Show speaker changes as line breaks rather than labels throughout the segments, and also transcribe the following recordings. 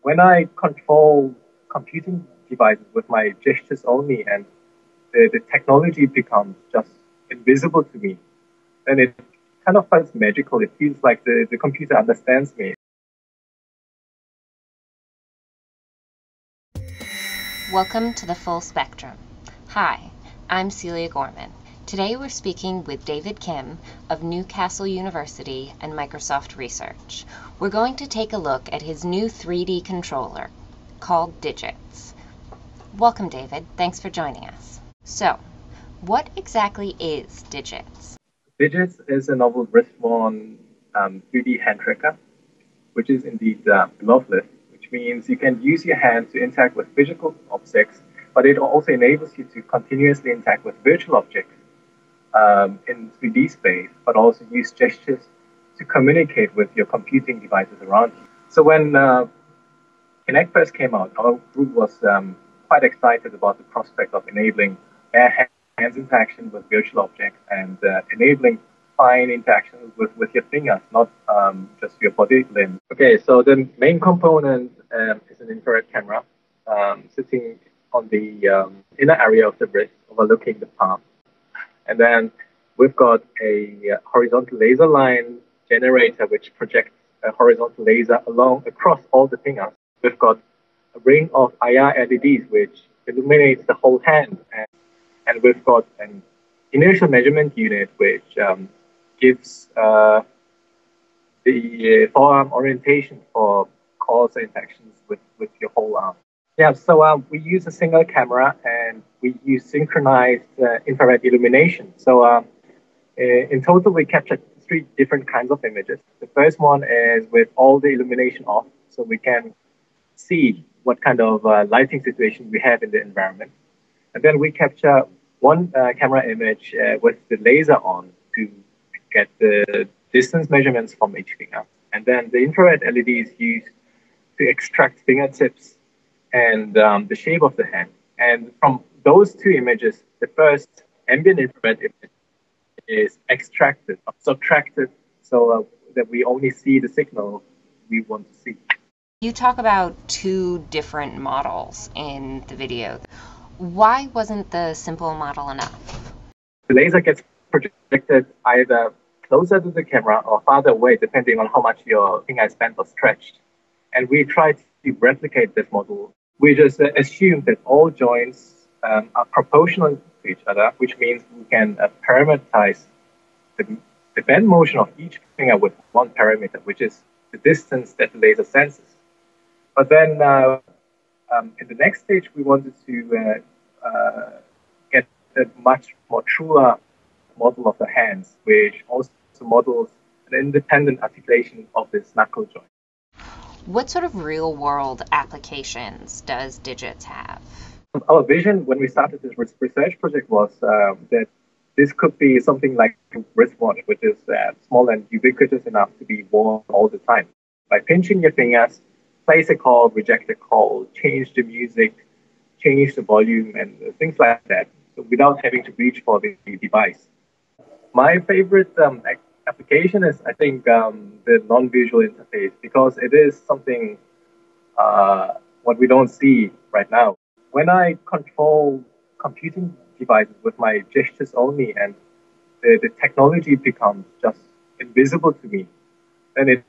when I control computing devices with my gestures only and the technology becomes just invisible to me, then it kind of feels magical. It feels like the computer understands me.
Welcome to the Full Spectrum. Hi, I'm Celia Gorman. Today we're speaking with David Kim of Newcastle University and Microsoft Research. We're going to take a look at his new 3D controller called Digits. Welcome, David. Thanks for joining us. So, what exactly is Digits?
Digits is a novel wrist-worn 3D hand tracker, which is indeed loveless, which means you can use your hand to interact with physical objects, but it also enables you to continuously interact with virtual objects in 3D space, but also use gestures to communicate with your computing devices around you. So when KinEtre first came out, our group was quite excited about the prospect of enabling bare hands interaction with virtual objects and enabling fine interactions with your fingers, not just your body limbs. Okay, so the main component is an infrared camera sitting on the inner area of the wrist, overlooking the palm. And then we've got a horizontal laser line generator, which projects a horizontal laser across all the fingers. We've got a ring of IR LEDs, which illuminates the whole hand. And we've got an inertial measurement unit, which gives the forearm orientation for causal interactions with your whole arm. Yeah, so we use a single camera and we use synchronized infrared illumination. So in total, we captured 3 different kinds of images. The first one is with all the illumination off, so we can see what kind of lighting situation we have in the environment. And then we capture one camera image with the laser on to get the distance measurements from each finger. And then the infrared LED is used to extract fingertips and the shape of the hand. And from those 2 images, the first ambient infrared image is extracted, subtracted, so that we only see the signal we want to see.
You talk about 2 different models in the video. Why wasn't the simple model enough?
The laser gets projected either closer to the camera or farther away, depending on how much your finger is bent or stretched. And we tried to replicate this model. We just assumed that all joints are proportional to each other, which means we can parameterize the bend motion of each finger with one parameter, which is the distance that the laser senses. But then in the next stage, we wanted to get a much more truer model of the hands, which also models an independent articulation of this knuckle joint.
What sort of real-world applications does Digits have?
Our vision when we started this research project was that this could be something like a wristwatch, which is small and ubiquitous enough to be worn all the time. By pinching your fingers, place a call, reject a call, change the music, change the volume, and things like that, so without having to reach for the device. My favorite application is, I think, the non-visual interface, because it is something what we don't see right now. When I control computing devices with my gestures only and the technology becomes just invisible to me, then it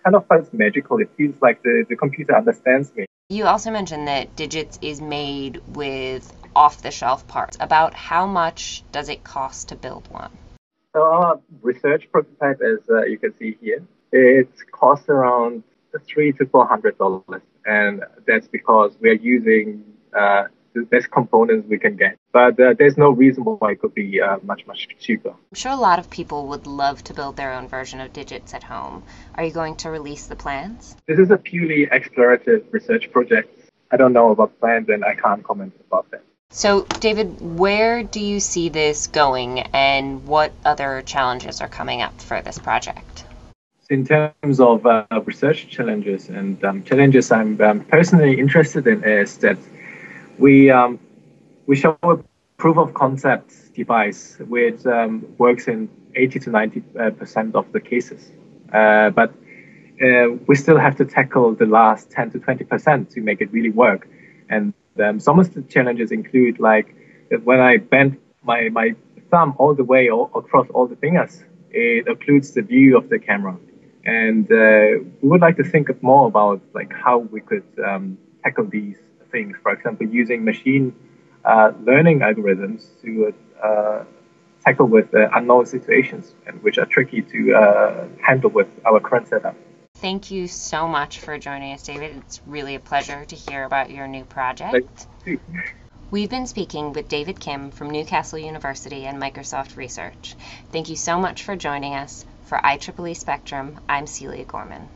kind of feels magical. It feels like the computer understands me.
You also mentioned that Digits is made with off-the-shelf parts. About how much does it cost to build one?
So our research prototype, as you can see here, it costs around $300 to $400, and that's because we're using the best components we can get. But there's no reason why it could be much cheaper.
I'm sure a lot of people would love to build their own version of Digits at home. Are you going to release the plans?
This is a purely explorative research project. I don't know about plans, and I can't comment about that.
So, David, where do you see this going, and what other challenges are coming up for this project?
In terms of research challenges and challenges I'm personally interested in is that we show a proof of concept device which works in 80 to 90% of the cases. But we still have to tackle the last 10 to 20% to make it really work. And some of the challenges include like that when I bend my thumb all the way across all the fingers, it occludes the view of the camera. And we would like to think more about like how we could tackle these things. For example, using machine learning algorithms to tackle with unknown situations, and which are tricky to handle with our current setup.
Thank you so much for joining us, David. It's really a pleasure to hear about your new project. We've been speaking with David Kim from Newcastle University and Microsoft Research. Thank you so much for joining us. For IEEE Spectrum, I'm Celia Gorman.